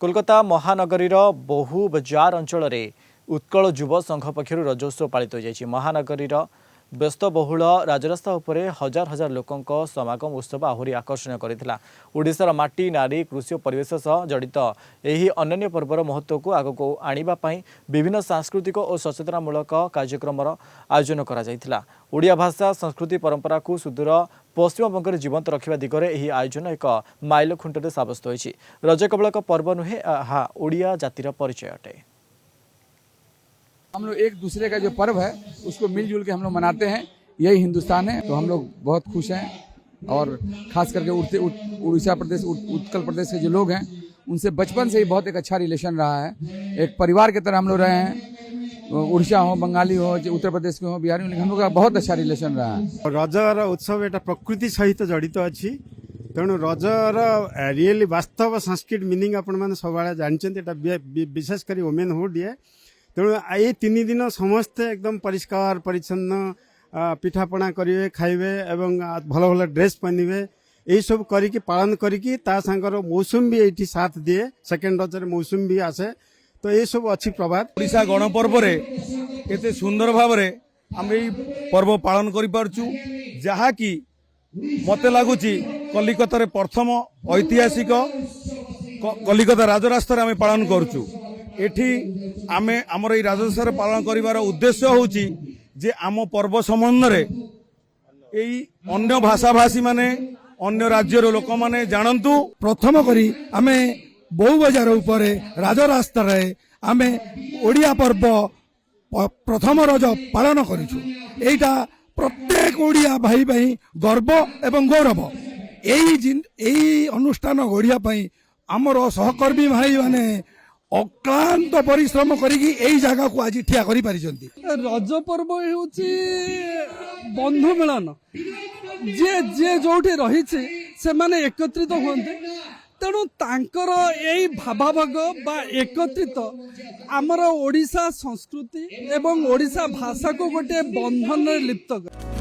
कोलकाता महानगरीर बहु बजार अंचल उत्कल युव संघ पक्षर रजोत्सव पालित हो महानगरीर व्यस्तबहुल राजरास्ता उपरे हजार हजार लोकों समागम उत्सव आहरी आकर्षण करथिला। ओडिशार माटी नारी कृषि और परिवेश सह जड़ित एही अनन्य पर्वर महत्व को आगको आनिबा पई विभिन्न सांस्कृतिक और सचेतनामूलक कार्यक्रम आयोजन करा जायथिला। ओडिया भाषा संस्कृति परंपरा को सुदूर पश्चिमबंग जीवंत रखा दिगरे यह आयोजन एक माइल खुंटे साब्यस्त होइछि। रज केवल एक पर्व नुहे, हाँ ओडिया जातिर परिचय अटे। हम लोग एक दूसरे का जो पर्व है उसको मिलजुल के हम लोग मनाते हैं, यही हिंदुस्तान है। तो हम लोग बहुत खुश हैं और खास करके उड़ीसा प्रदेश उत्कल प्रदेश के जो लोग हैं उनसे बचपन से ही बहुत एक अच्छा रिलेशन रहा है। एक परिवार की तरह हम लोग रहे हैं। उड़ीसा हो, बंगाली हो, उत्तर प्रदेश के हो, बिहारी हो, हम लोग का बहुत अच्छा रिलेशन रहा है। रजर उत्सव एटा प्रकृति सहित जड़ित अच्छी, तेणु रजर रियली वास्तव संस्कृत मिनिंग आपण मैंने सब जानते विशेषकर वोमेन हुड ये। तेणु ये 3 दिन समस्ते एकदम परिष्कार परिच्छन्न पिठापଣା करेंगे, खाइबे एवं भल भल ड्रेस पहनबे, यही सब करिकी पालन करिकी ता सांगर मौसम भी ये साथ दिए। सेकेंड रजर मौसम भी आसे, तो ये सब अच्छी प्रभात। ओडिशा गणपर्व एते सुंदर भाव आम पर्व पालन करि पारछु, जहा कि मते लागुची कलिकता प्रथम ऐतिहासिक कलिकता राजरास्ता आम पालन करछु। एठी आमे हमर ई राजरास्ता पालन करिवार उद्देश्य होची जे आम पर्व संबंध रे एई अन्य भाषा भाषी माने अन्य राज्यर लोक माने जानंतु। प्रथम करी आमे बहु बजार उपरे राजरास्ता रे आमे ओडिया पर्व प्रथम रज पालन करिछु। एटा प्रत्येक ओडिया भाई भाई गर्व एवं गौरव। एई अनुष्ठान गढ़िया पई हमर सहकर्मी भाई माने अक्लांत परिश्रम करिकी एई जगह को आज ठिया करि पारिछंती। रज पर्व होची बंधु मिलन, जे जे जोठी रहिछि से माने एकत्रित होते। तेणु तांकर एई भावाभाग बा एकत्रित आमर ओडिशा संस्कृति एवं ओडिशा भाषा को गोटे बंधन लिप्त करे।